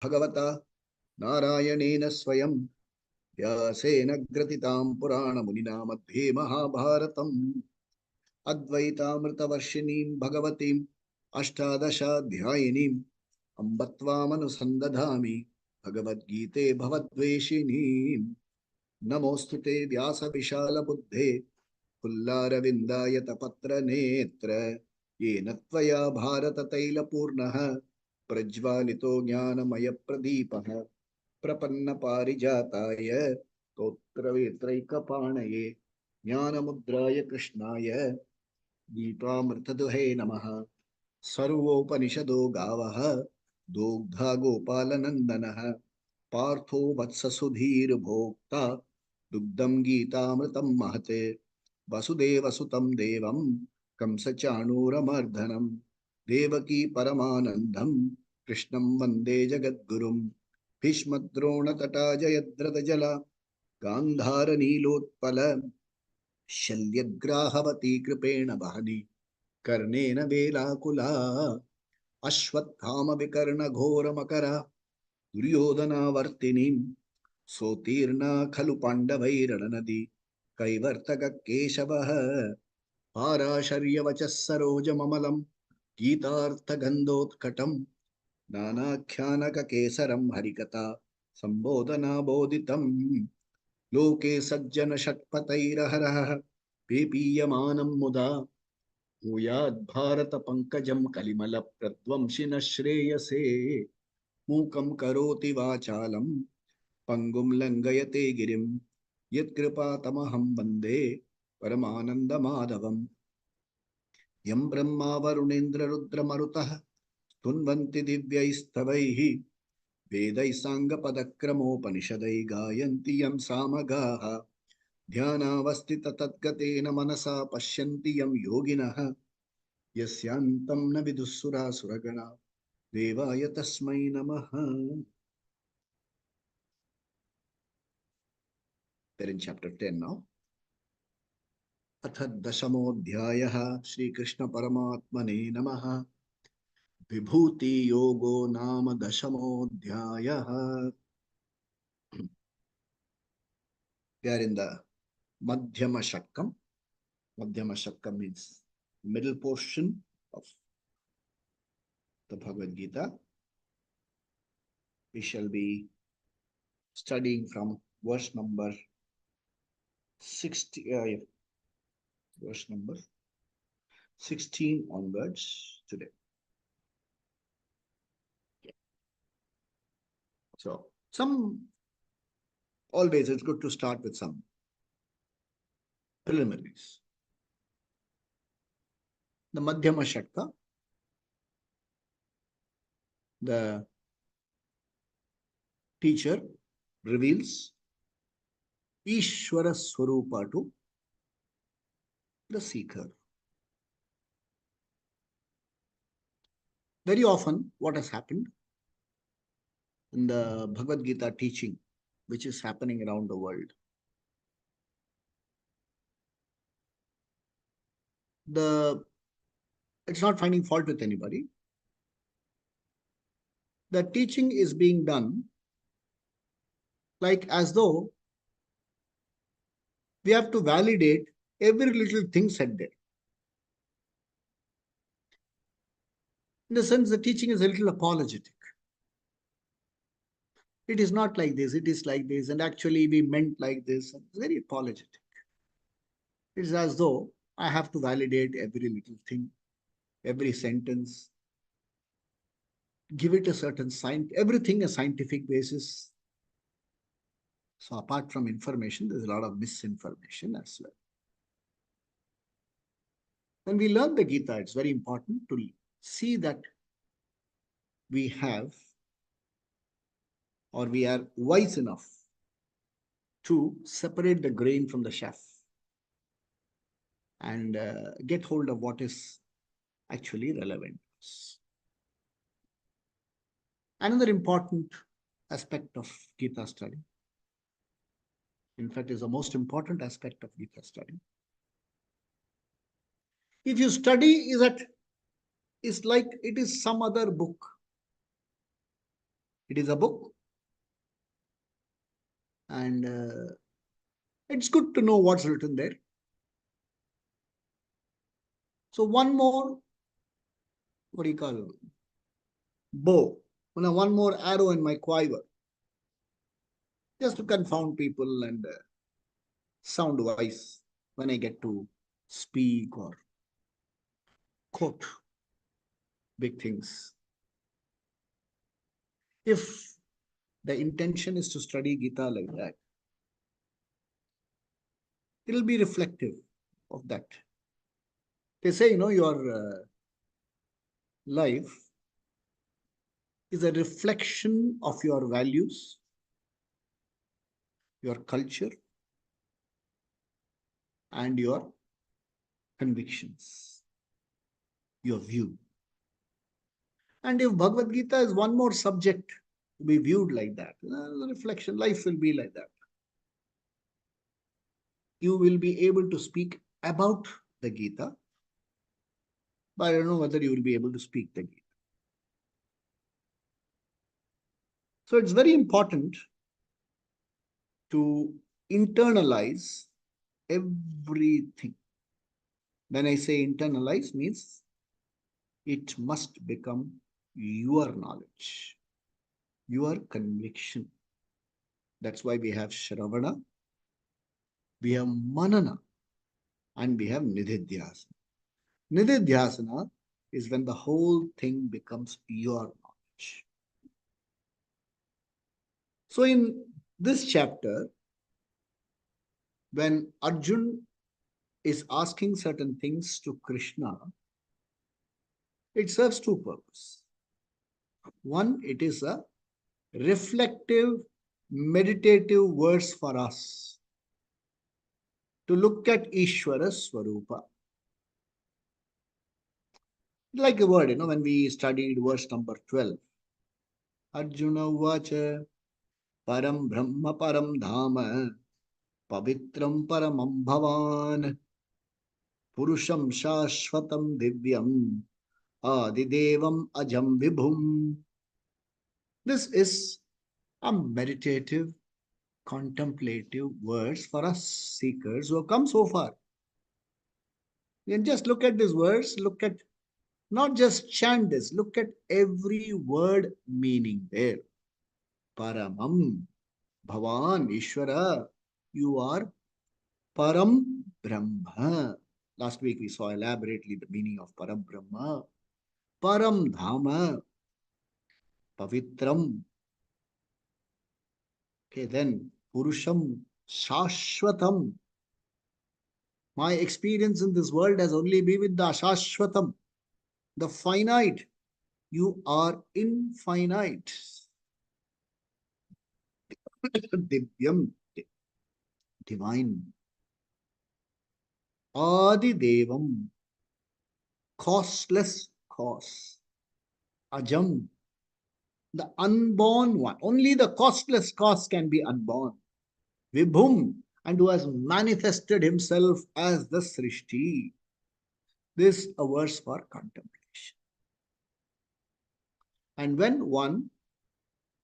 Bhagavata Narayanena Swayam Vyasena Gratitam Purana Munina Madhye Mahabharatam Advaitamritavarshinim Bhagavatim Ashtadasha Dhyayinim Ambatvamanusangadhami Bhagavad Gite Bhavadveshinim Namostute Vyasa Vishala Buddhe Pullaravindayatapatra Netra Yena Tvaya Bharata Taila Purnaha Prajvalito Jnanamaya Pradipaha Prapanna Parijataya Totra Vetraika Panaye Jnanamudraya Krishnaya Gita Namaha Sarvopanishado Gavaha Dogdha Gopalanandanaha Partho Vatsasudhir Bhokta Dugdam Gitamritam Mahate Vasudeva Sutam Devam Kamsachanuramardanam Devaki Paramanandam Krishnam Vande Jagadgurum Bhishmadrona Tata Jayadrata Jala Gandhara Nilotpala Shalyadgrahavati Kripena Bahani Karnena Velakula Ashwathama Vikarna Ghora Makara Duryodhana Vartinim Sotirna Khalu Pandavairanadi Kaivartaga Keshavaha Parasharya Vachasaroja Mamalam Gitartha Gandhotkatam Nanakyanaka Kesaram Harikata Sambodhana Bodhitam Loke Sajjana Shatpatairaharaha Pepiyamanam Muda Uyad Bharata Pankajam Kalimala Pradvamshina Shreyase Mukam Karoti Vachalam Pangum Langayate Girim Yatkripa Tamaham Vande Paramananda Madhavam Yam Brahma Varunendra Rudra Marutah Tunvanti Divyaistavaihi Vedai Sanga Padakramo Panishadai Gayanti Yam Samagaha Dhyanavastita Tatgatena Manasa Pashyanti Yam Yoginaha Yasyantam Navidusura Suragana Devaya Tasmai Namaha. We're in chapter 10 now. Atha Dashamodhyayaha Sri Krishna Paramatmane Namaha Vibhuti Yogo Nama Dashamodhyayaha. We are in the Madhyama Shatkam. Madhyama Shatkam means middle portion of the Bhagavad Gita. We shall be studying from verse number 16 onwards today. So, always it's good to start with some preliminaries. The Madhyama Shatka, the teacher reveals Ishvara Swarupa to the seeker. Very often, what has happened in the Bhagavad Gita teaching, which is happening around the world, it's not finding fault with anybody. The teaching is being done like as though we have to validate every little thing said there. In the sense, the teaching is a little apologetic. It is not like this, it is like this, and actually we meant like this. It's very apologetic. It is as though I have to validate every little thing, every sentence, give it a certain everything a scientific basis. So apart from information, there's a lot of misinformation as well. When we learn the Gita, it's very important to see that we have, or we are wise enough to separate the grain from the chaff and get hold of what is actually relevant. Another important aspect of Gita study, in fact, is the most important aspect of Gita study. If you study it's like it is some other book. It is a book, and it's good to know what's written there. So one more, what do you call it? Bow. One more arrow in my quiver, just to confound people and sound wise when I get to speak or quote big things. If the intention is to study Gita like that, it will be reflective of that. They say, your life is a reflection of your values, your culture, and your convictions, your view. And if Bhagavad Gita is one more subject to be viewed like that, the reflection, life will be like that. You will be able to speak about the Gita, but I don't know whether you will be able to speak the Gita. So it's very important to internalize everything. When I say internalize, means it must become your knowledge, your conviction. That's why we have Shravana, we have Manana, and we have Nididhyasana. Nididhyasana is when the whole thing becomes your knowledge. So in this chapter, when Arjun is asking certain things to Krishna, it serves two purposes. One, it is a reflective, meditative verse for us to look at Ishvara Swarupa. Like a word, when we studied verse number 12, Arjuna Vacha Param Brahma Param Dhama Pavitram Paramam Bhavan Purusham Shashvatam Divyam Adidevam Ajam Vibhum. This is a meditative, contemplative verse for us seekers who have come so far. You can just look at this verse, look at, not just chant this, look at every word meaning there. Paramam, Bhavan, Ishvara, you are Param Brahma. Last week we saw elaborately the meaning of Param Brahma. Param Dhama, Pavitram. Okay, then Purusham, Shashvatam. My experience in this world has only been with the Shashvatam, the finite. You are infinite. Divyam, divine. Adi Devam, costless cause. Ajam, the unborn one. Only the costless cause can be unborn. Vibhum, and who has manifested himself as the Srishti. This is a verse for contemplation. And when one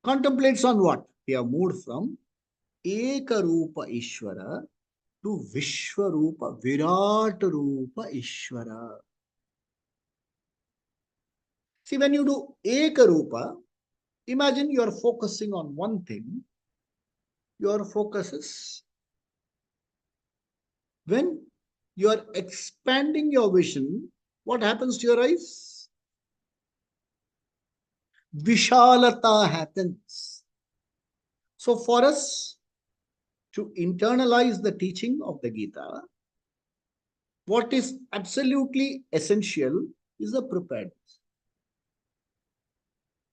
contemplates on what? We have moved from Ekarupa Ishvara to Vishwarupa, Virat Rupa Ishvara. See, when you do Ekarupa, imagine you are focusing on one thing. Your focus is when you are expanding your vision, what happens to your eyes? Vishalata happens. So for us to internalize the teaching of the Gita, what is absolutely essential is the preparedness.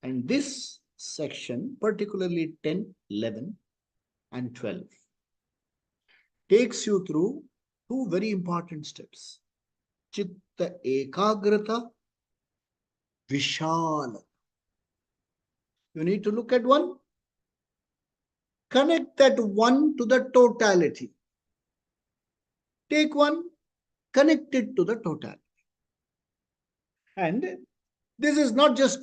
And this section, particularly 10, 11, and 12, takes you through two very important steps. Chitta Ekagrata, Vishala. You need to look at one, connect that one to the totality. Take one, connect it to the totality. And This is not just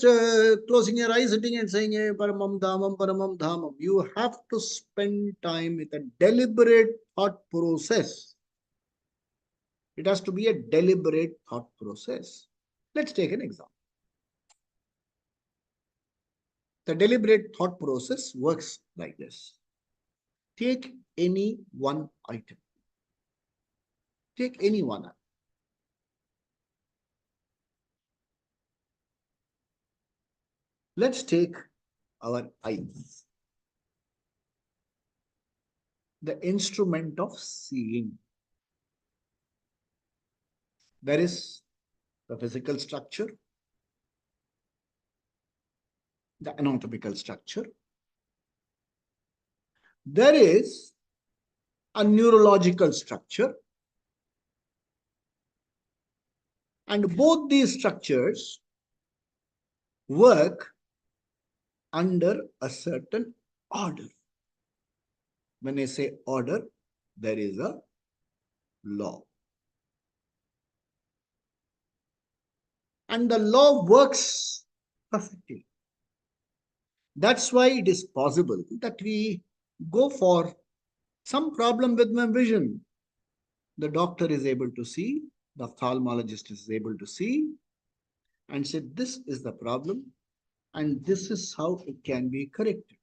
closing your eyes, sitting and saying, "Hey, Paramam Dhamam, Paramam Dhamam." You have to spend time with a deliberate thought process. It has to be a deliberate thought process. Let's take an example. The deliberate thought process works like this. Take any one item. Take any one item. Let's take our eyes, the instrument of seeing. There is the physical structure, the anatomical structure. There is a neurological structure, and both these structures work under a certain order. When I say order, there is a law. And the law works perfectly. That's why it is possible that we go for some problem with my vision. The doctor is able to see, the ophthalmologist is able to see, and say, this is the problem, and this is how it can be corrected.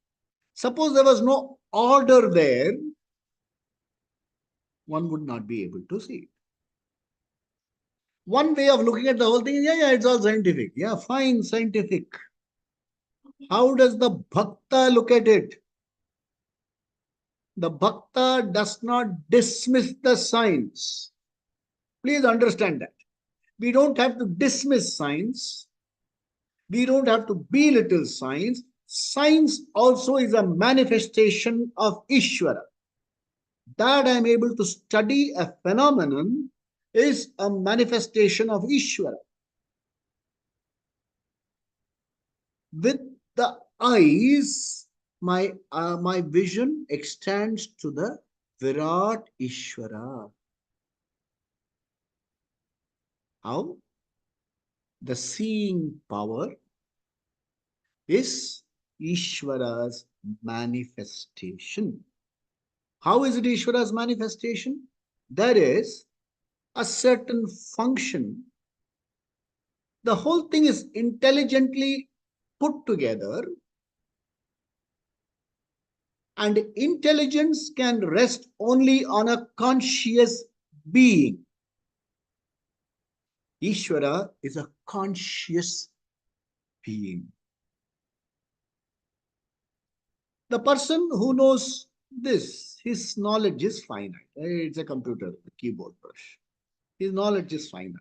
Suppose there was no order there, one would not be able to see it. One way of looking at the whole thing is, yeah, it's all scientific. Yeah, fine, scientific. How does the bhakta look at it? The bhakta does not dismiss the science. Please understand that. We don't have to dismiss science. We don't have to belittle science. Science also is a manifestation of Ishvara. That I am able to study a phenomenon is a manifestation of Ishvara. With the eyes, my vision extends to the Virat Ishvara. How? The seeing power is Ishvara's manifestation. How is it Ishvara's manifestation? There is a certain function. The whole thing is intelligently put together, and intelligence can rest only on a conscious being. Ishvara is a conscious being. The person who knows this, his knowledge is finite. It's a computer, a keyboard brush. His knowledge is finite.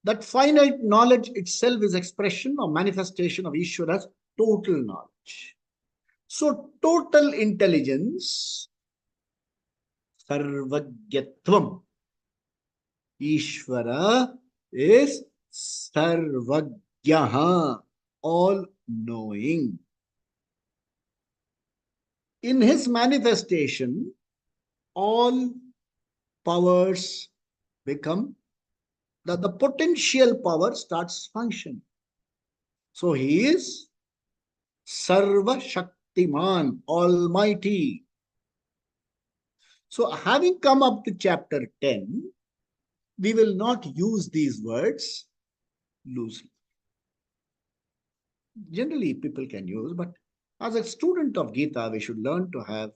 That finite knowledge itself is expression or manifestation of Ishvara's total knowledge. So total intelligence, sarvagyatvam. Ishvara is sarvagyaha, all knowing. In his manifestation, all powers become, the potential power starts functioning. So he is Sarva Shaktiman, Almighty. So having come up to chapter 10, we will not use these words loosely. Generally, people can use, but as a student of Gita, we should learn to have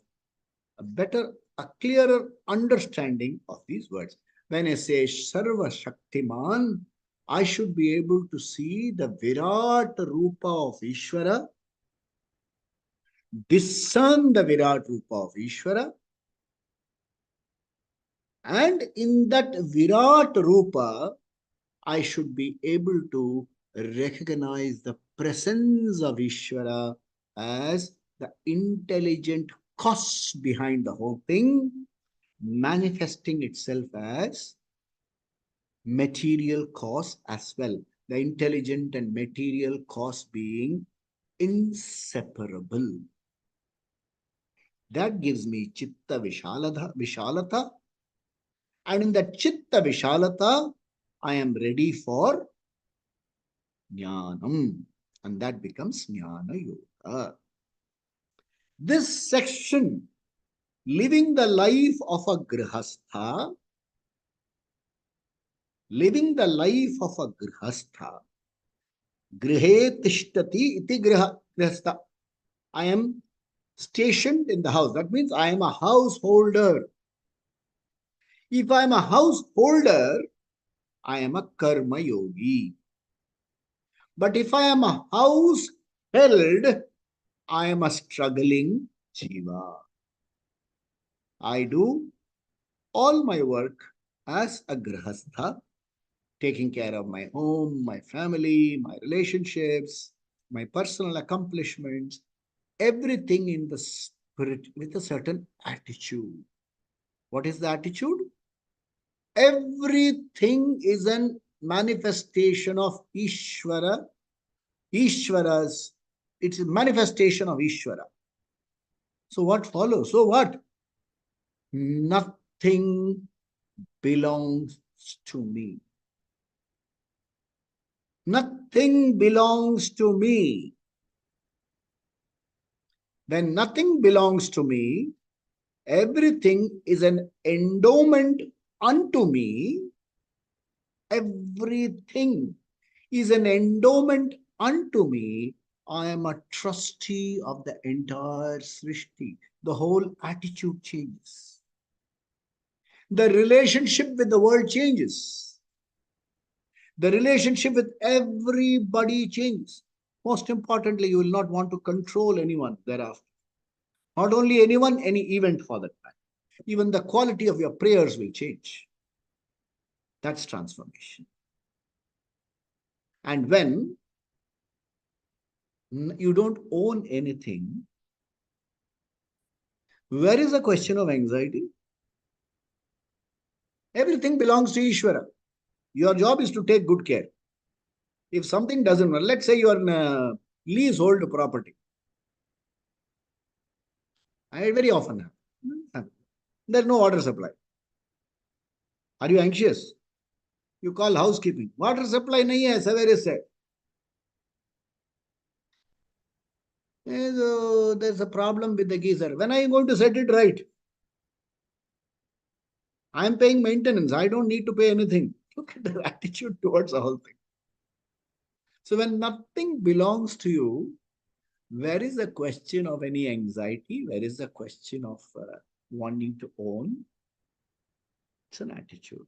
a clearer understanding of these words. When I say Sarva Shaktiman, I should be able to see the Virat Rupa of Ishvara, discern the Virat Rupa of Ishvara, and in that Virat Rupa, I should be able to recognize the presence of Ishvara as the intelligent cause behind the whole thing, manifesting itself as material cause as well. The intelligent and material cause being inseparable. That gives me Chitta Vishalata. And in that Chitta Vishalata, I am ready for jnanam. And that becomes jnana yoga. This section, living the life of a grihastha, living the life of a grihastha, grihe tishtati iti grihastha. I am stationed in the house. That means I am a householder. If I am a householder, I am a karma yogi. But if I am a house held, I am a struggling jiva. I do all my work as a grihastha, taking care of my home, my family, my relationships, my personal accomplishments, everything in the spirit with a certain attitude. What is the attitude? Everything is a manifestation of Ishvara. Ishvara's, it's a manifestation of Ishvara. So what follows? So what? Nothing belongs to me. Nothing belongs to me. When nothing belongs to me, everything is an endowment unto me. Everything is an endowment unto me. I am a trustee of the entire Srishti. The whole attitude changes. The relationship with the world changes. The relationship with everybody changes. Most importantly, you will not want to control anyone thereafter. Not only anyone, any event for that matter. Even the quality of your prayers will change. That's transformation. And when you don't own anything, where is the question of anxiety? Everything belongs to Ishvara. Your job is to take good care. If something doesn't work, let's say you are in a leasehold property. I very often have. There's no water supply. Are you anxious? You call housekeeping. Water supply nahi hai, savere se. So there's a problem with the geyser. When are you going to set it right? I'm paying maintenance. I don't need to pay anything. Look at the attitude towards the whole thing. So when nothing belongs to you, where is the question of any anxiety? Where is the question of wanting to own? It's an attitude.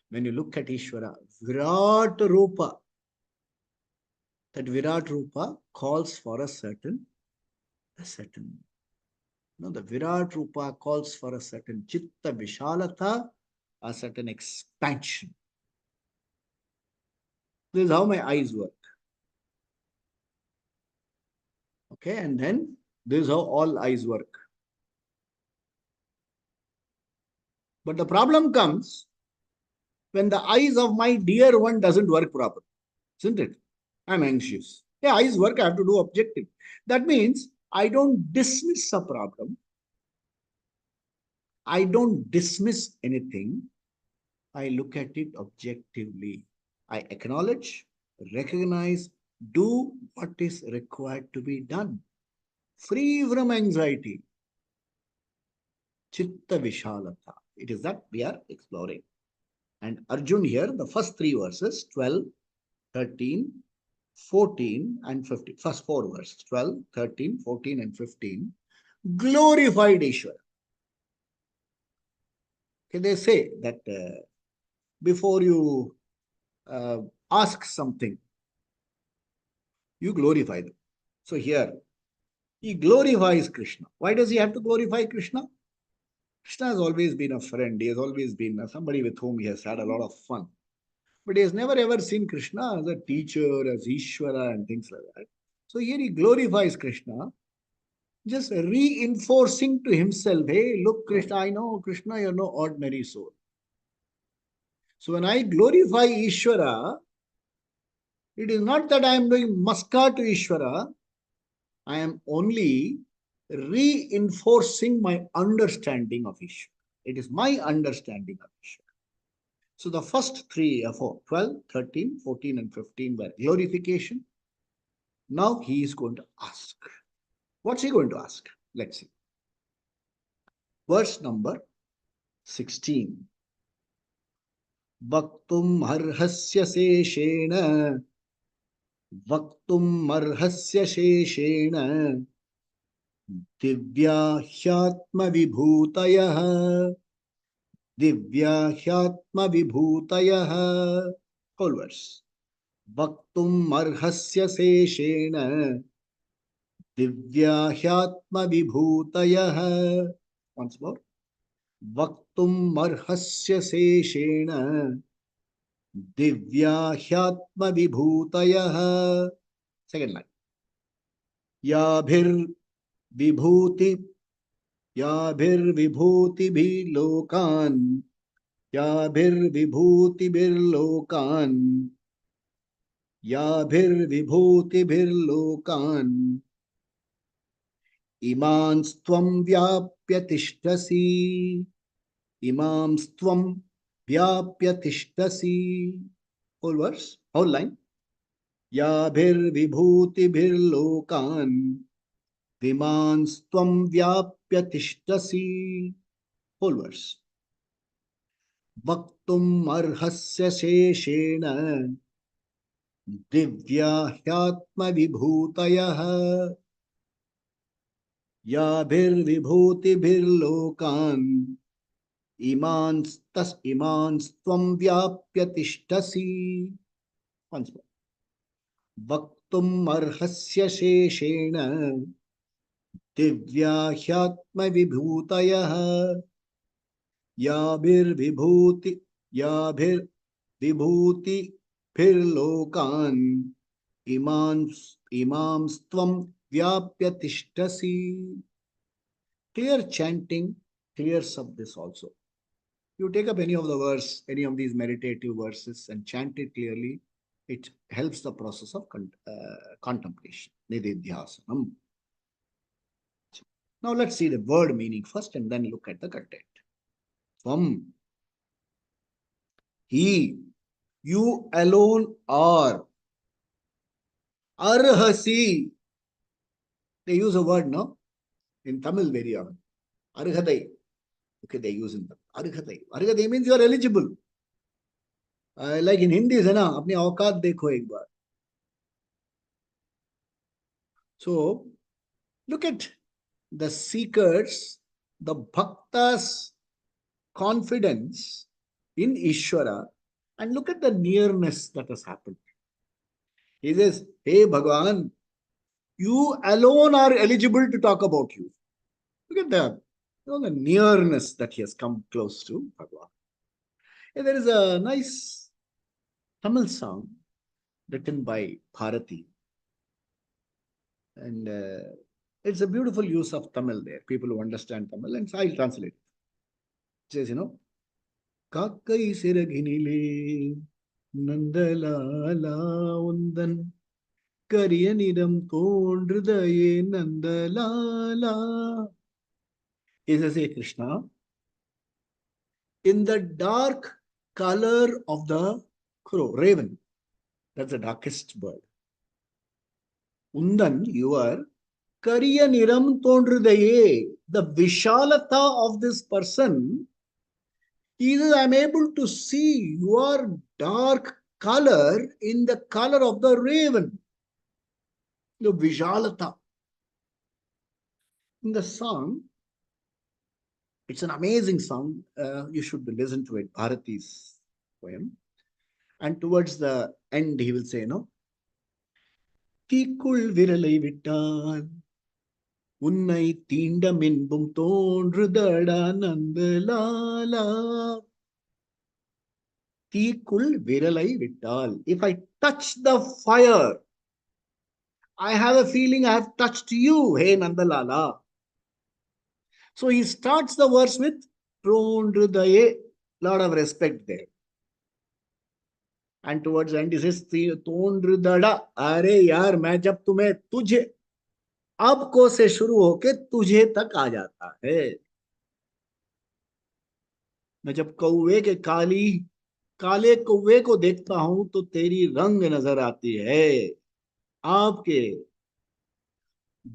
When you look at Ishvara, Virat Rupa, that Virat Rupa calls for a certain. No, the Virat Rupa calls for a certain Chitta Vishalata, a certain expansion. This is how my eyes work. Okay, and then this is how all eyes work. But the problem comes when the eyes of my dear one doesn't work properly, isn't it? I'm anxious. Yeah, eyes work, I have to do objective. That means I don't dismiss a problem. I don't dismiss anything. I look at it objectively. I acknowledge, recognize, do what is required to be done. Free from anxiety. Chitta Vishalata. It is that we are exploring. And Arjun here, the first three verses, 12, 13, 14 and 15. First four verses, 12, 13, 14 and 15, glorified Ishvara. Okay, they say that before you ask something, you glorify them. So here, he glorifies Krishna. Why does he have to glorify Krishna? Krishna has always been a friend. He has always been somebody with whom he has had a lot of fun. But he has never ever seen Krishna as a teacher, as Ishvara and things like that. So here he glorifies Krishna, just reinforcing to himself, hey, look, Krishna, I know, Krishna, you're no ordinary soul. So when I glorify Ishvara, it is not that I am doing maska to Ishvara, I am only reinforcing my understanding of Ishvara. It is my understanding of Ishvara. So the first three, 12, 13, 14, and 15 were glorification. Now he is going to ask. What's he going to ask? Let's see. Verse number 16. Vaktum arhasya seshena. Vaktum arhasya sheshena. Divya hyatma vibhutayah. Divya hyatma vibhutayah. Whole verse. Vaktum arhasya seshena. Divya hyatma vibhutayah. Once more. Vaktum arhasya seshena. Divya hyatma vibhutayah. Second line. Yabhir vibhuti. Yabhir vibhuti bhi lokan. Yabhir vibhuti bir lokan. Yabhir vibhuti bir lokan. Imanstvam vyapya tishtasi. Imamstvam vyapya tishtasi. Whole verse, whole line. Yabhir vibhuti bir lokan. Vimanstvam vyapya tishtasi. Whole verse. Vaktum arhasya sheshena. Divya hyatma vibhutayah. Yabhir vibhuti bir lokan. Imanstvam vyapya tishtasi. Once more. Vaktum arhasya sheshena. Divya hyatma vibhutayah. Yabhir vibhuti phir lokan. Imamstvam vyapya tishtasi. Clear chanting clears up this also. You take up any of the verse, any of these meditative verses and chant it clearly, it helps the process of contemplation. Nididhyasanam. Now let's see the word meaning first and then look at the content. From he, you alone are. Arhasi. They use a word, no? In Tamil very often. Arhadai. Okay, they use in Arhadai. Arhadai means you are eligible. Like in Hindi, है ना अपनी औकात देखो एक बार. So look at the seekers, the bhaktas' confidence in Ishvara, and look at the nearness that has happened. He says, hey Bhagavan, you alone are eligible to talk about you. Look at the nearness that he has come close to Bhagavan. And there is a nice Tamil song written by Bharati. And it's a beautiful use of Tamil there. People who understand Tamil, and I'll translate it. It says, Kakkai siraginile Nandalala undan Kariyanidam tondrudaye Nandalala. He says, hey Krishna, in the dark color of the crow, raven, that's the darkest bird. Undan, you are Kariyaniram tondrudaye, the Vishalata of this person. He says, I am able to see your dark color in the color of the raven. The Vishalata. In the song, it's an amazing song. You should listen to it. Bharati's poem. And towards the end, he will say, Tikul viralai vittal, unnai tinda minbum tondrudada nandalala. Tikul viralai vittal. If I touch the fire, I have a feeling I have touched you, hey Nandalala. So he starts the verse with Tondrudaye, lot of respect there. And towards the end he says, Tondrudada, are yaar, main jab tumhe tujhe, ab ko se shuru hoke tujhe tak aa jata hai. मैं जब कौवे के काली काले कौवे को देखता हूं तो तेरी रंग नजर आती है आपके,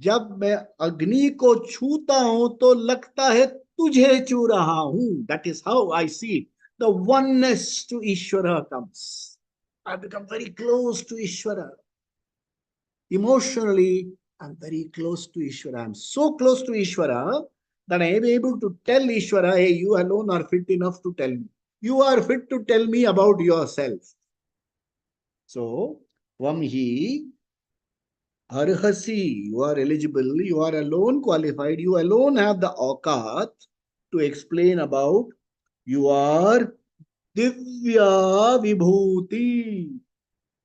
जब मैं अग्नि को छूता हूं तो लगता है तुझे छू रहा हूं. That is how I see the oneness to Ishwar comes. I become very close to Ishwar. Emotionally, I'm very close to Ishvara. I'm so close to Ishvara that I am able to tell Ishvara, hey, you alone are fit enough to tell me. You are fit to tell me about yourself. So, Vamhi Arhasi, you are eligible, you are alone qualified, you alone have the aukat to explain about your Divya Vibhuti.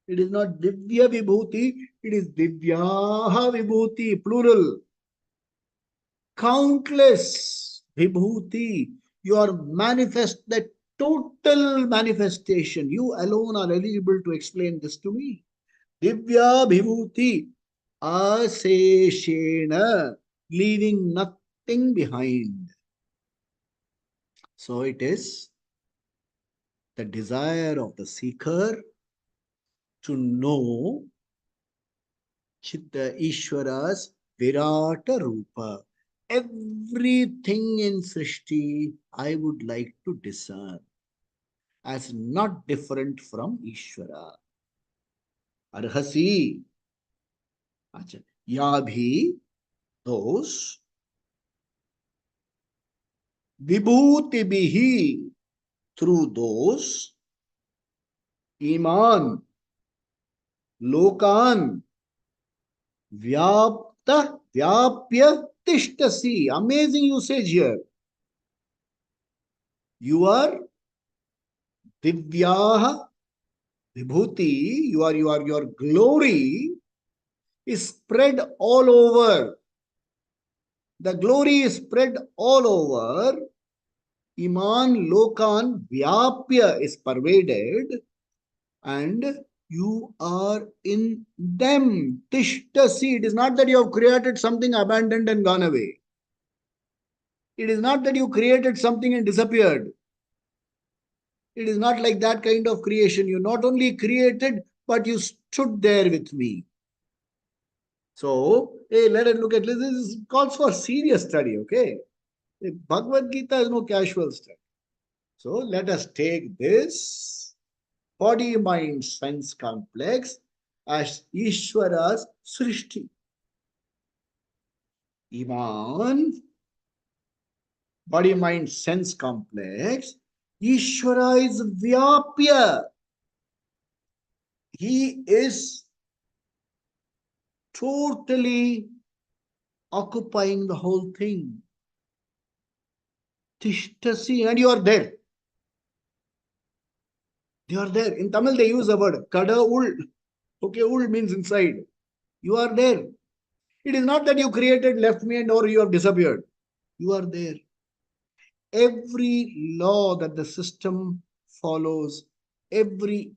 It is not Divya Vibhuti, it is Divyaha Vibhuti, plural. Countless Vibhuti. You are manifest, the total manifestation. You alone are eligible to explain this to me. Divya Vibhuti. Aseshena. Leaving nothing behind. So it is the desire of the seeker to know Chitta Ishwara's Virata Rupa. Everything in Srishti I would like to discern as not different from Ishwara. Arhasi. Acha. Yabhi, those. Vibhuti bihi, through those. Iman. Lokan. Vyapta, vyapya, tishtasi. Amazing usage here. You are Divyaha Vibhuti, your glory is spread all over. The glory is spread all over. Iman Lokan Vyapya is pervaded, and you are in them. Tishtasi. It is not that you have created something abandoned and gone away. It is not that you created something and disappeared. It is not like that kind of creation. You not only created, but you stood there with me. So, hey, let us look at this. This calls for serious study, okay? Bhagavad Gita is no casual study. So, let us take this body, mind, sense complex as Ishwara's Srishti. Iman, body, mind, sense complex. Ishwara is Vyapya. He is totally occupying the whole thing. Tishtasi, and you are there. You are there. In Tamil, they use the word kada ul. Okay, ul means inside. You are there. It is not that you created, left me, and or you have disappeared. You are there. Every law that the system follows, every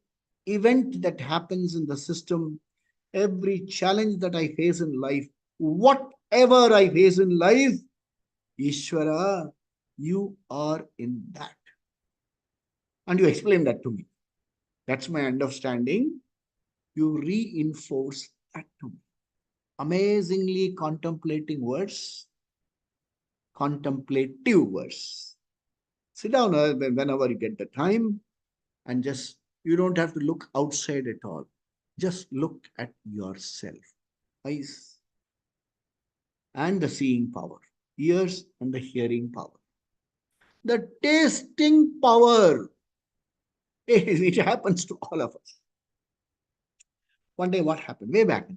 event that happens in the system, every challenge that I face in life, whatever I face in life, Ishvara, you are in that. And you explain that to me. That's my understanding. You reinforce that to me. Amazingly contemplating words, contemplative words. Sit down whenever you get the time and just, you don't have to look outside at all. Just look at yourself. Eyes and the seeing power, ears and the hearing power, the tasting power. It happens to all of us. One day, what happened? Way back in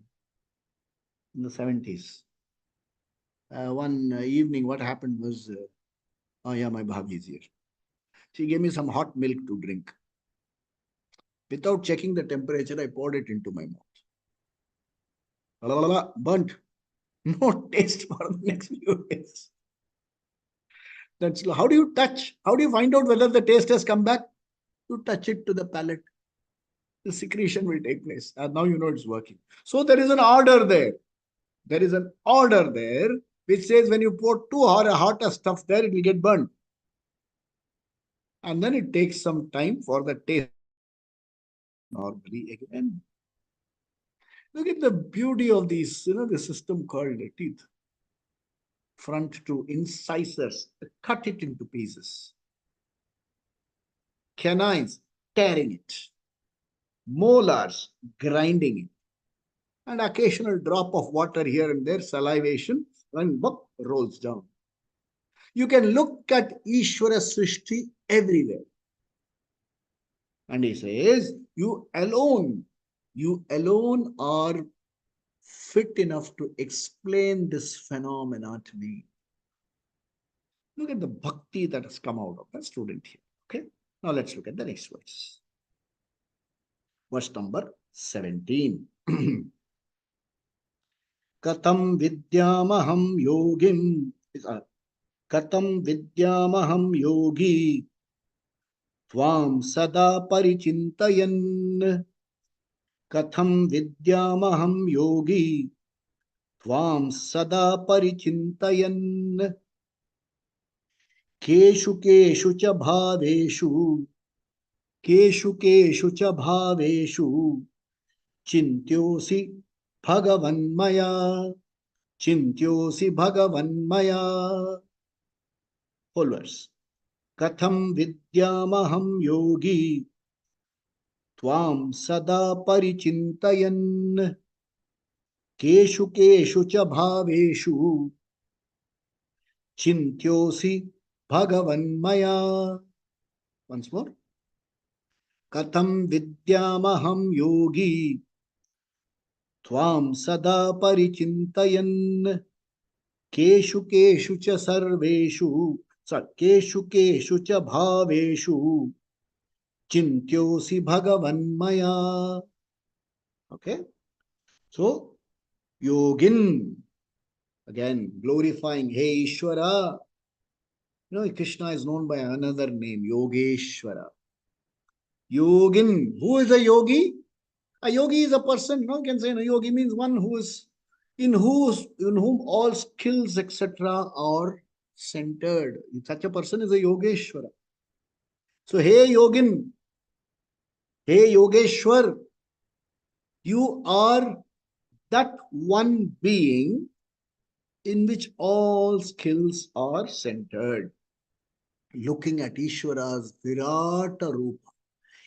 the 70s, one evening, what happened was, oh yeah, my bhabhi is here. She gave me some hot milk to drink. Without checking the temperature, I poured it into my mouth. Burnt. No taste for the next few days. That's how do you touch? How do you find out whether the taste has come back? You touch it to the palate. The secretion will take place. And now you know it's working. So there is an order there. There is an order there which says when you pour too hot a stuff there, it will get burned. And then it takes some time for the taste normally again. Look at the beauty of these, the system called teeth. Front to incisors, cut it into pieces. Canines, tearing it. Molars, grinding it. And occasional drop of water here and there, salivation, and book rolls down. You can look at Ishvara Srishti everywhere. And he says, you alone are fit enough to explain this phenomena to me. Look at the bhakti that has come out of that student here. Okay. Now let's look at the next verse. Verse number 17. Katam vidyamaham yogim. Katam vidyamaham yogi. Tvam sada parichintayan. Katham vidyamaham yogi. Tvam sada parichintayan. Keshu keshu cha bhaveshu. Keshu keshu cha bhaveshu. Chintyosi bhagavanmaya. Chintyosi bhagavanmaya. Whole verse. Katham vidyamaham yogi. Tvam sada parichintayan. Keshu keshu cha bhaveshu. Chintyosi bhagavanmaya. Once more. Katham vidyamaham yogi. Tvam sada parichintayan. Keshu keshu cha sarveshu. Keshu keshu cha bhaveshu. Chintyosi bhagavanmaya. Okay. So, yogin. Again, glorifying, hey Ishvara. Krishna is known by another name, Yogeshwara. Yogin. Who is a yogi? A yogi is a person, you can say, yogi means one who is, in whom all skills, etc. are centered. Such a person is a Yogeshwara. So, hey Yogin, hey Yogeshwar, you are that one being in which all skills are centered. Looking at Ishvara's Virata Rupa.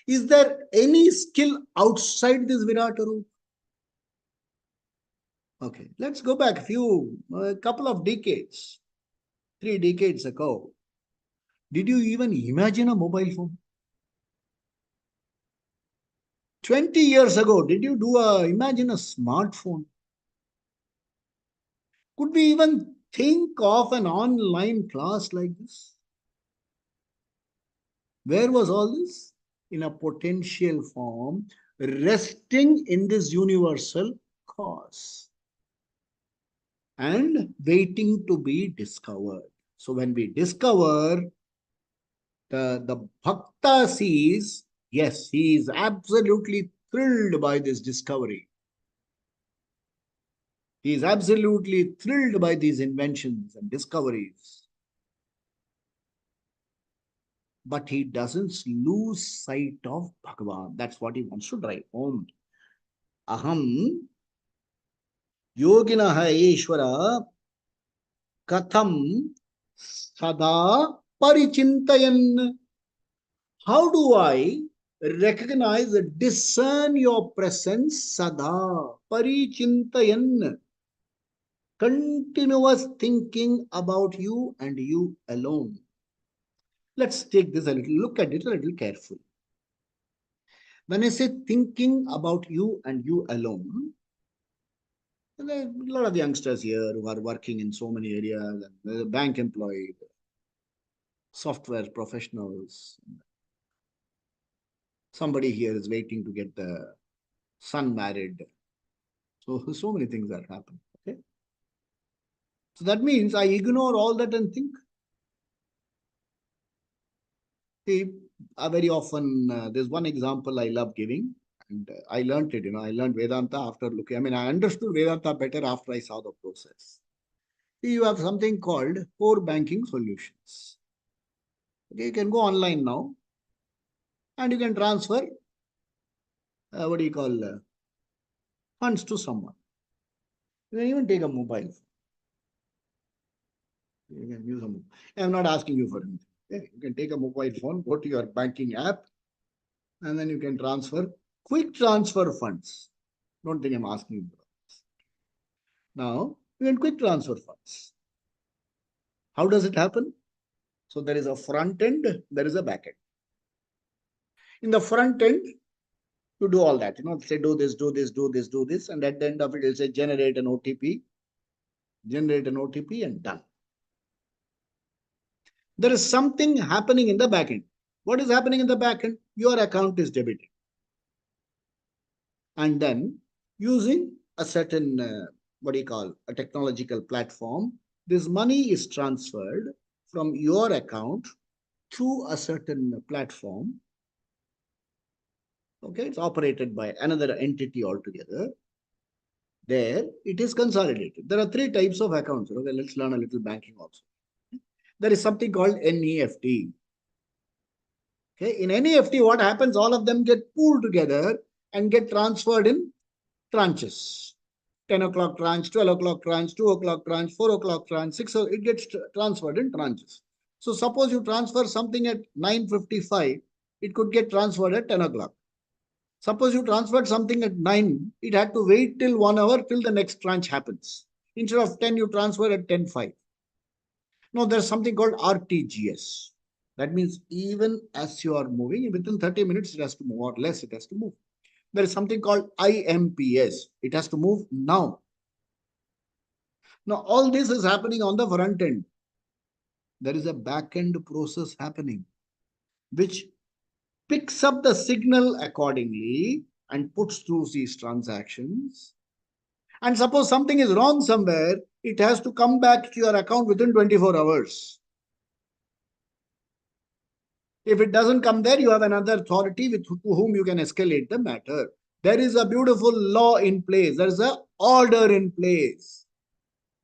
Is there any skill outside this Virata Rupa? Okay, let's go back a couple of decades, 3 decades ago. Did you even imagine a mobile phone? 20 years ago, did you imagine a smartphone? Could we even think of an online class like this? Where was all this? In a potential form, resting in this universal cause and waiting to be discovered. So when we discover, the bhakta sees, yes, he is absolutely thrilled by this discovery. He is absolutely thrilled by these inventions and discoveries. But he doesn't lose sight of Bhagavan. That's what he wants to drive home. Aham yoginaha Ishvara katham sada parichintayan. How do I recognize, discern your presence? Sada parichintayan. Continuous thinking about you and you alone. Let's take this look at it a little carefully. When I say thinking about you and you alone, there are a lot of youngsters here who are working in so many areas, and bank employed, software professionals. Somebody here is waiting to get the son married. So many things are happening. Okay. So that means I ignore all that and think. See, very often, there's one example I love giving, and I learned it. I learned Vedanta after looking. I understood Vedanta better after I saw the process. See, you have something called core banking solutions. Okay, you can go online now and you can transfer, what do you call, funds to someone. You can even take a mobile phone. You can use a mobile. I'm not asking you for anything. Okay? You can take a mobile phone, go to your banking app, and then you can transfer, quick transfer funds. Don't think I'm asking you. Now, you can quick transfer funds. How does it happen? So there is a front end, there is a back end. In the front end, you do all that. Say do this, do this, do this, do this, and at the end of it, it'll say generate an OTP, and done. There is something happening in the back end. What is happening in the back end? Your account is debited. And then using a certain, what do you call, a technological platform, this money is transferred from your account through a certain platform. Okay, it's operated by another entity altogether. There, it is consolidated. There are three types of accounts. Okay, let's learn a little banking also. There is something called NEFT. Okay, in NEFT, what happens? All of them get pooled together and get transferred in tranches. 10 o'clock tranche, 12 o'clock tranche, 2 o'clock tranche, 4 o'clock tranche, 6 o'clock, it gets transferred in tranches. So suppose you transfer something at 9:55, it could get transferred at 10 o'clock. Suppose you transferred something at 9, it had to wait till 1 hour till the next tranche happens. Instead of 10, you transfer at 10:05. Now there's something called RTGS. That means even as you are moving, within 30 minutes, it has to move, or less, it has to move. There is something called IMPS. It has to move now. Now, all this is happening on the front end. There is a back end process happening, which picks up the signal accordingly and puts through these transactions. And suppose something is wrong somewhere, it has to come back to your account within 24 hours. If it doesn't come there, you have another authority to whom you can escalate the matter. There is a beautiful law in place. There is an order in place.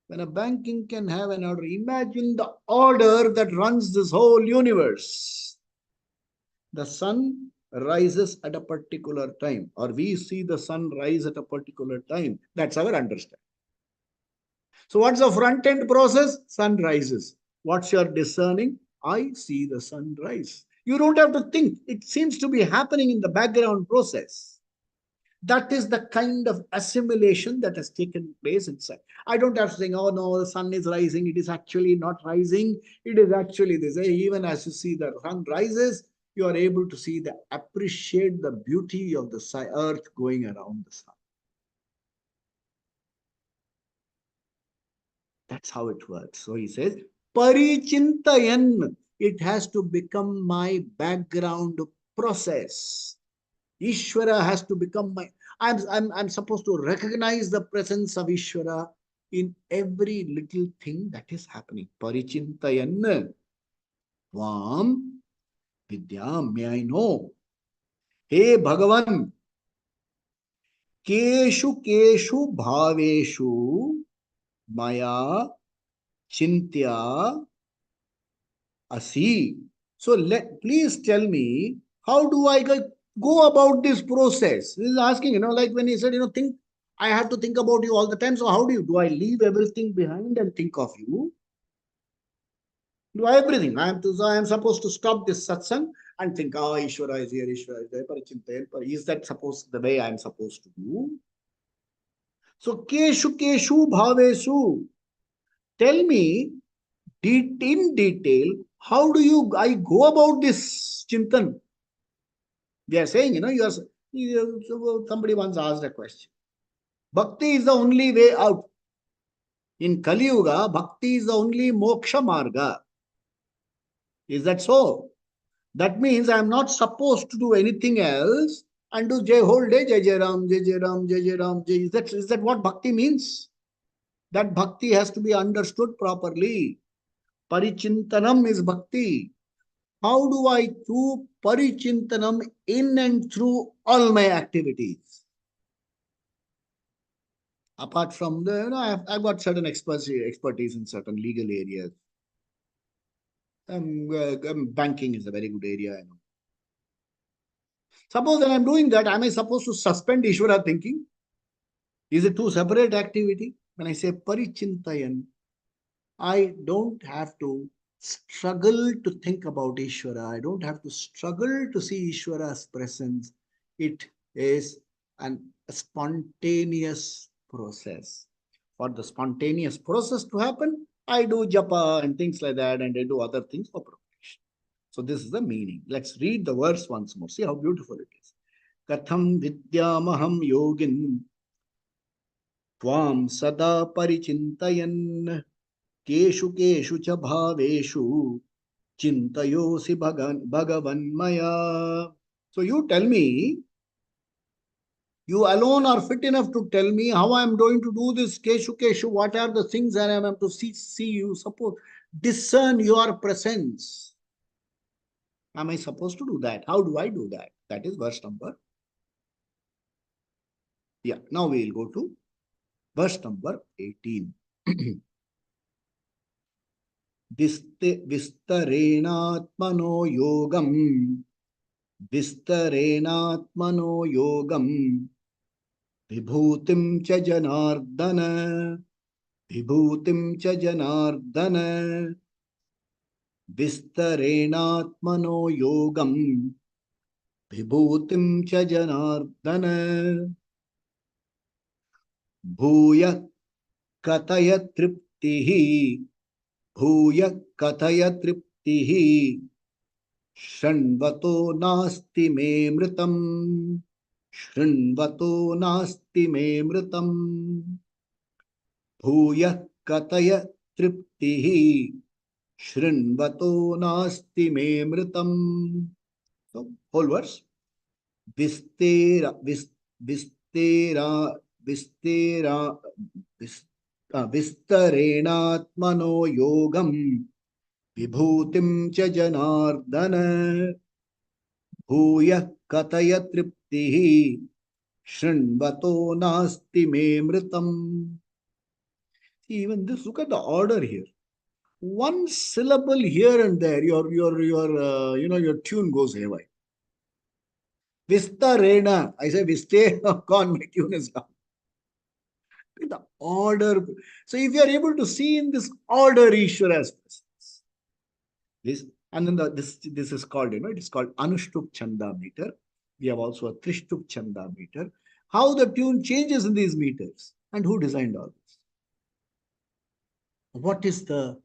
When a banking can have an order, imagine the order that runs this whole universe. The sun rises at a particular time, or we see the sun rise at a particular time. That's our understanding. So what's the front end process? Sun rises. What's your discerning? I see the sun rise. You don't have to think. It seems to be happening in the background process. That is the kind of assimilation that has taken place inside. I don't have to think, oh no, the sun is rising. It is actually not rising. It is actually this. Even as you see the sun rises, you are able to see appreciate the beauty of the earth going around the sun. That's how it works. So he says, Parichintayan. It has to become my background process. Ishvara has to become my. I'm supposed to recognize the presence of Ishvara in every little thing that is happening. Parichintayan. Tvam Vidyam. May I know. Hey Bhagavan. Keshu Keshu Bhaveshu Maya Chintya Asi. So please tell me, how do I go about this process? This is asking, like when he said, think, I have to think about you all the time. So how do I leave everything behind and think of you? Do everything. I am supposed to stop this satsang and think, oh, Ishvara is here, Ishvara is there, is that supposed the way I am supposed to do? So Keshu Keshu Bhavesu. Tell me in detail, how do I go about this chintan? They are saying, somebody once asked a question. Bhakti is the only way out. In Kali Yuga, bhakti is the only moksha marga. Is that so? That means I am not supposed to do anything else and do Jai whole day, Jai Jai Ram, Jai Jai Ram, Jai Jai Ram. Jai. Is that what bhakti means? That bhakti has to be understood properly. Parichintanam is bhakti. How do I do parichintanam in and through all my activities? Apart from I've got certain expertise in certain legal areas. Banking is a very good area. I know. Suppose that I'm doing that, am I supposed to suspend Ishvara thinking? Is it two separate activity? When I say parichintayan, I don't have to struggle to think about Ishvara. I don't have to struggle to see Ishvara's presence. It is a spontaneous process. For the spontaneous process to happen, I do japa and things like that, and I do other things for preparation. So this is the meaning. Let's read the verse once more. See how beautiful it is. Katham vidyamaham yogin tvam sada parichintayan केषु केषु च भावेषु चिन्तयोसि भगवन्मया. So you tell me, you alone are fit enough to tell me how I am going to do this keshu keshu. What are the things that I am to see you suppose discern your presence? Am I supposed to do that? How do I do that? That is verse number. Yeah. Now we will go to verse number 18. विस्तरेणात्मनो योगम विस्तरेणात्मनो योगम विभूतिं च जनार्दन विभूतिं च जनार्दन विस्तरेणात्मनो योगम विभूतिं च जनार्दन भूय कथय तृप्तिः भूय कथय तृप्तिः शृण्वतो नास्ति मे मृतम् शृण्वतो नास्ति मे मृतम् भूय कथय तृप्तिः शृण्वतो नास्ति मे मृतम्. So whole verse. विस्तेरा विस्तेरा विस्तेरा विस्तरेणात्मनो योगम विभूतिं च जनार्दन भूय कथय तृप्तिः शृण्वतो नास्ति मे मृतम्. Even this, look at the order here. One syllable here and there, your your tune goes haywire. Vistarena, I say viste, gone, my tune is gone. The order. So if you are able to see in this order Ishvara's presence, this and then this is called, it is called Anushtup Chanda meter. We have also a Trishtup Chanda meter. How the tune changes in these meters, and who designed all this? What is the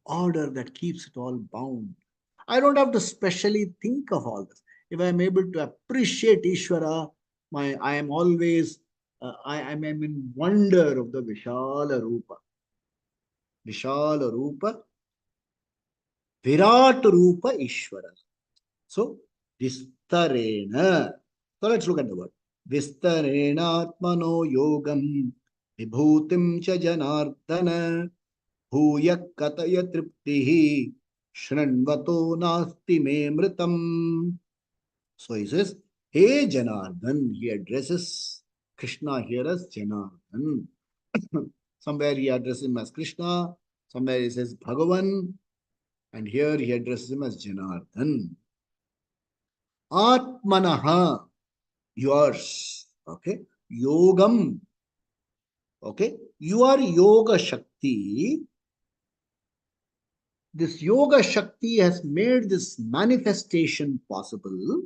order that keeps it all bound? I don't have to specially think of all this. If I am able to appreciate Ishvara, I am always I am in wonder of the Vishala Rupa. Vishala Rupa, Virat Rupa Ishvara. So, Vistarena. So let's look at the word. Vistarena Atmano Yogam Vibhutim Cha Janardana Bhuya Kataya Triptihi Shranvato Nasti Me Mritam. So he says, Hey Janardhan, he addresses Krishna here as Janardhan. Somewhere he addresses him as Krishna, somewhere he says Bhagavan, and here he addresses him as Janardhan. Atmanaha, yours. Okay. Yogam. Okay. Your Yoga Shakti. This Yoga Shakti has made this manifestation possible.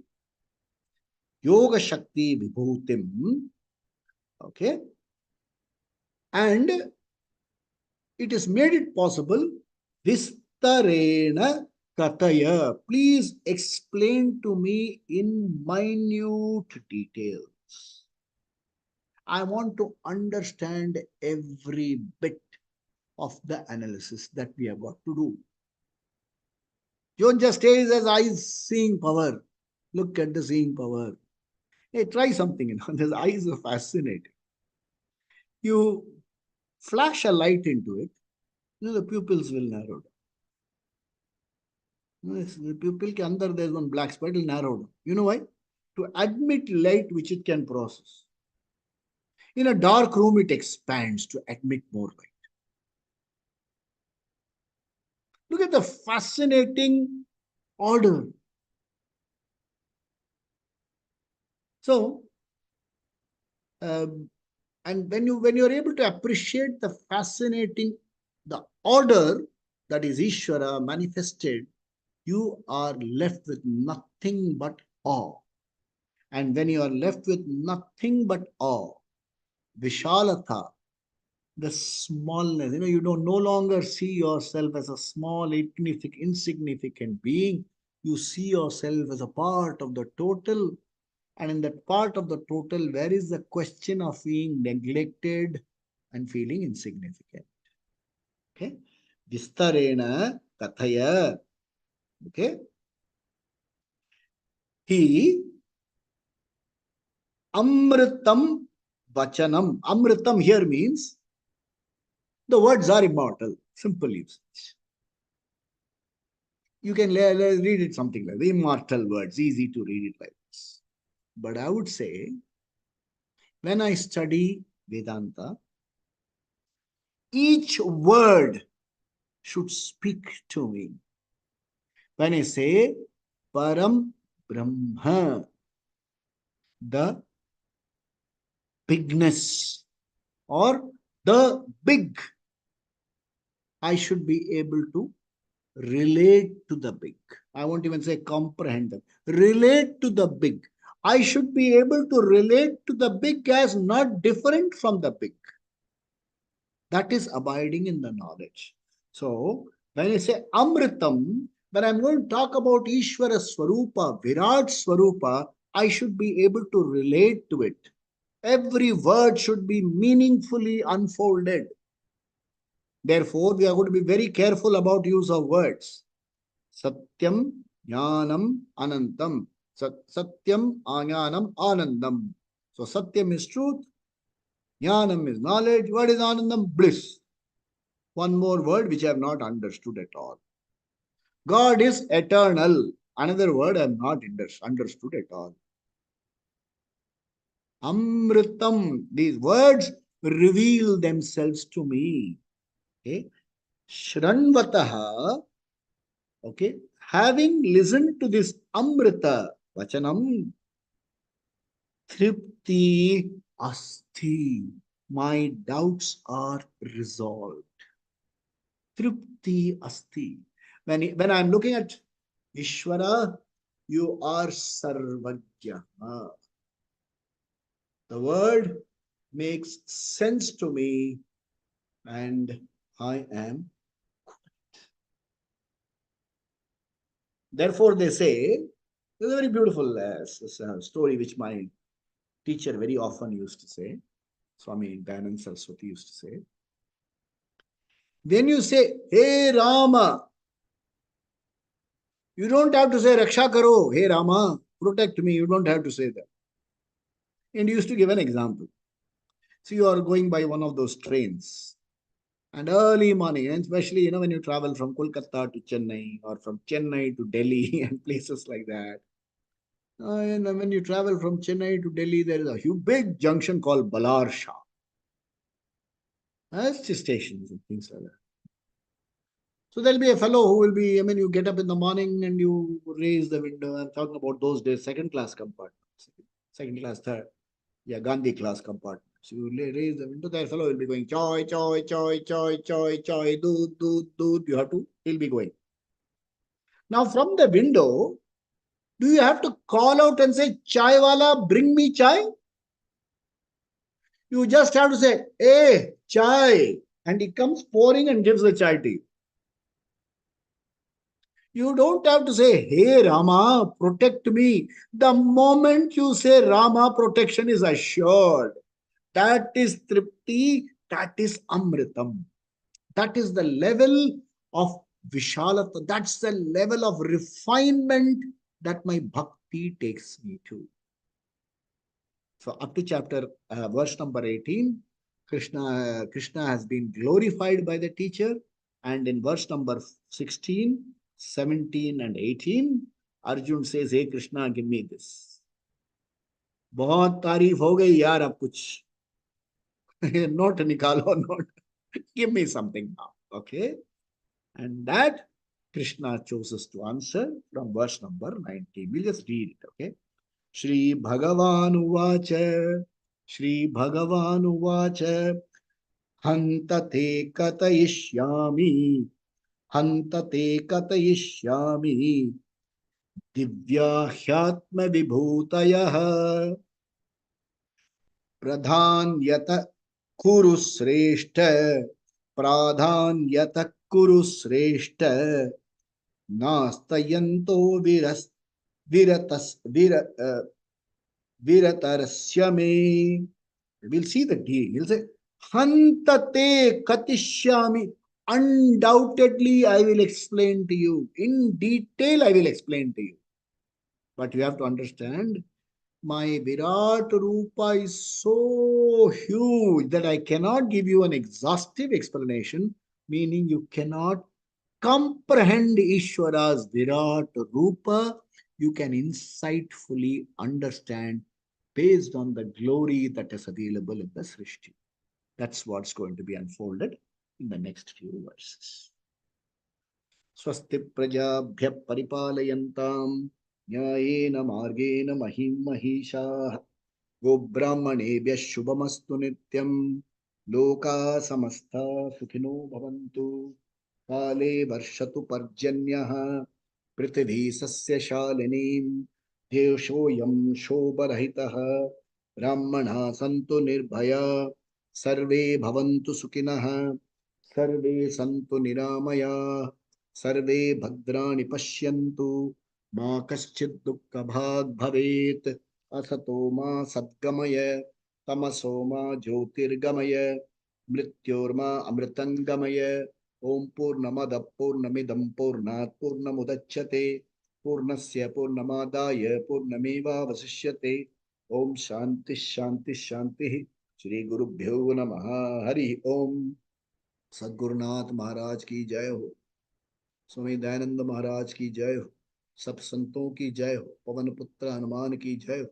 Yoga Shakti Vibhutim. Okay. And it has made it possible. Vistarena Kataya. Please explain to me in minute details. I want to understand every bit of the analysis that we have got to do. Don't just say as eyes seeing power. Look at the seeing power. Hey, try something. His eyes are fascinating. You flash a light into it, the pupils will narrow down. The pupil ke andar there is one black spot, it will narrow down. You know why? To admit light which it can process. In a dark room, it expands to admit more light. Look at the fascinating order. So, and when you're able to appreciate the fascinating, the order that is Ishvara manifested, you are left with nothing but awe. And when you are left with nothing but awe, Vishalatha, the smallness, you don't no longer see yourself as a small, insignificant being. You see yourself as a part of the total. And in that part of the total, where is the question of being neglected and feeling insignificant? Okay. Vistarena kathaya. Okay. He amritam vachanam. Amritam here means the words are immortal. Simple usage. You can read it something like the immortal words, easy to read it like this. But I would say, when I study Vedanta, each word should speak to me. When I say Param Brahma, the bigness or the big, I should be able to relate to the big. I won't even say comprehend them. Relate to the big. I should be able to relate to the big as not different from the big. That is abiding in the knowledge. So, when I say Amritam, when I'm going to talk about Ishvara Swarupa, Virat Swarupa, I should be able to relate to it. Every word should be meaningfully unfolded. Therefore, we are going to be very careful about use of words. Satyam, Jnanam, Anantam. Satyam, Ajnanam, Anandam. So, Satyam is truth. Jnanam is knowledge. What is Anandam? Bliss. One more word which I have not understood at all. God is eternal. Another word I have not understood at all. Amritam. These words reveal themselves to me. Okay. Shranvataha. Okay. Having listened to this Amrita Vachanam, Tripti Asti. My doubts are resolved. Tripti Asti. When I'm looking at Ishvara, you are Sarvajya. The word makes sense to me and I am. Therefore, they say, there's a very beautiful story which my teacher very often used to say, Swami Dayanand Saraswati used to say. When you say, Hey Rama, you don't have to say, Raksha karo, Hey Rama, protect me. You don't have to say that. And he used to give an example. So you are going by one of those trains. And early morning, and especially, when you travel from Kolkata to Chennai or from Chennai to Delhi and places like that. And when you travel from Chennai to Delhi, there is a huge, big junction called Balar Shah. That's the stations and things like that. So there'll be a fellow who will be, you get up in the morning and you raise the window. I'm talking about those days, second class compartments. Second class, third. Yeah, Gandhi class compartment. So you raise the window, that fellow will be going, choy, choy, choy, choy, choy, choy, dood, dood, dood. He'll be going. Now from the window, do you have to call out and say, chai wala, bring me chai? You just have to say, hey, chai. And he comes pouring and gives the chai to you. You don't have to say, hey Rama, protect me. The moment you say Rama, protection is assured. That is Tripti, that is Amritam. That is the level of Vishalata. That's the level of refinement that my bhakti takes me to. So up to verse number 18, Krishna has been glorified by the teacher. And in verse number 16, 17 and 18, Arjun says, hey Krishna, give me this. बहुत तारीफ हो गई यार, अब कुछ note nikalo, note. Give me something now. Okay. And that Krishna chooses to answer from verse number 19. We'll just read it, okay? Shri Bhagavan Uvacha, Shri Bhagavan Uvacha, Hantate Katayishyami, Hantate Katayishyami, Divyahyatma Vibhutayah, Pradhanyata Kuru Sreshta, Pradhanyata Kuru Sreshta, Nastayanto Viratas, Viratarasya me. We'll see the deal. He'll say, Hantate Katishyami. Undoubtedly, I will explain to you. In detail, I will explain to you. But you have to understand, my Virat Rupa is so huge that I cannot give you an exhaustive explanation, meaning you cannot comprehend Ishwara's Virat Rupa. You can insightfully understand based on the glory that is available in the Srishti. That's what's going to be unfolded in the next few verses. Swasti prajabhya paripalayantam न्यायेन मार्गेण महिं महिषाः गोब्राह्मणेभ्यः शुभमस्तु नित्यं लोकाः समस्ताः सुखिनो भवन्तु काले वर्षतु पर्जन्यः पृथिवी सस्यशालिनीं देशोऽयं शोभरहितः ब्राह्मणाः सन्तु निर्भयाः सर्वे भवन्तु सुखिनः सर्वे सन्तु निरामयाः सर्वे भद्राणि पश्यन्तु मा कश्चित् दुःखभाग् भवेत् असतो मा सद्गमय तमसो मा ज्योतिर्गमय मृत्योर्मा अमृतङ्गमय ॐ पूर्णमदः पूर्णमिदं पूर्णात् पूर्णमुदच्यते पूर्णस्य पूर्णमादाय पूर्णमेवावशिष्यते ॐ शान्तिः शान्तिः शान्तिः श्री गुरुभ्यो नमः हरि ओम। सद्गुरुनाथ महाराज की जय हो, स्वामी दयानंद महाराज की जय हो, सब संतों की जय हो, पवन पुत्र हनुमान की जय हो,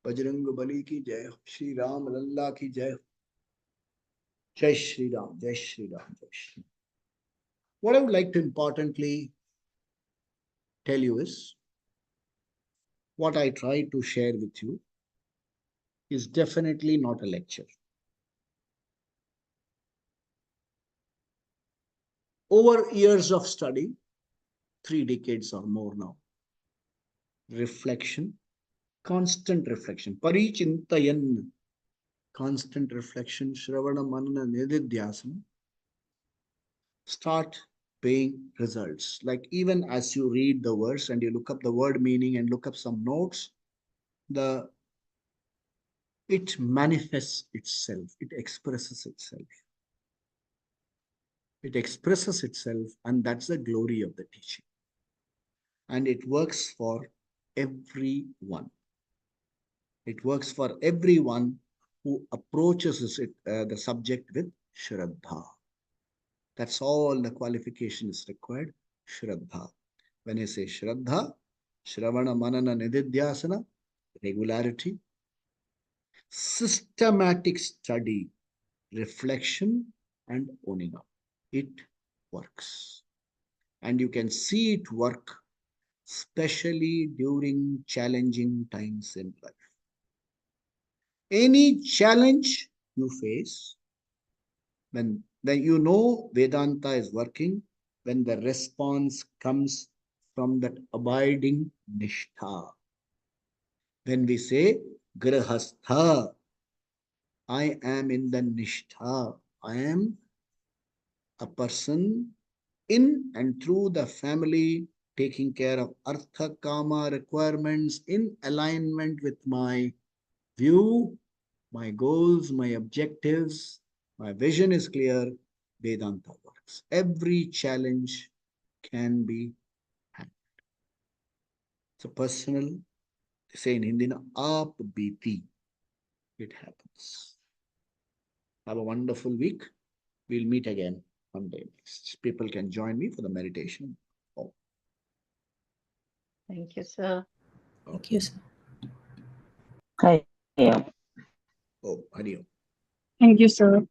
बजरंग बली की जय हो, श्री राम लल्ला की जय हो। जय श्री राम, जय श्री राम, जय Shri Ram. What I would like to importantly tell you is, what I try to share with you is definitely not a lecture. Over years of study, 3 decades or more now, reflection, constant reflection, parichintayan, constant reflection, shravana manana nididhyasana, start paying results. Like even as you read the verse and you look up the word meaning and look up some notes, it manifests itself, it expresses itself. It expresses itself, and that's the glory of the teaching. And it works for everyone. It works for everyone who approaches it, the subject with Shraddha. That's all the qualification is required, Shraddha. When I say Shraddha, Shravana Manana Nididhyasana, regularity, systematic study, reflection, and owning up. It works. And you can see it work, especially during challenging times in life. Any challenge you face, when you know Vedanta is working, when the response comes from that abiding nishtha. When we say grahastha, I am in the nishtha, I am a person in and through the family, taking care of artha kama requirements in alignment with my view, my goals, my objectives, my vision is clear, Vedanta works. Every challenge can be handled. It's a personal, they say in Hindi, aap biti. It happens. Have a wonderful week. We'll meet again one day next. People can join me for the meditation. Oh. Thank you, sir. Thank you, sir. Hi. Oh, Hari Om. Thank you, sir.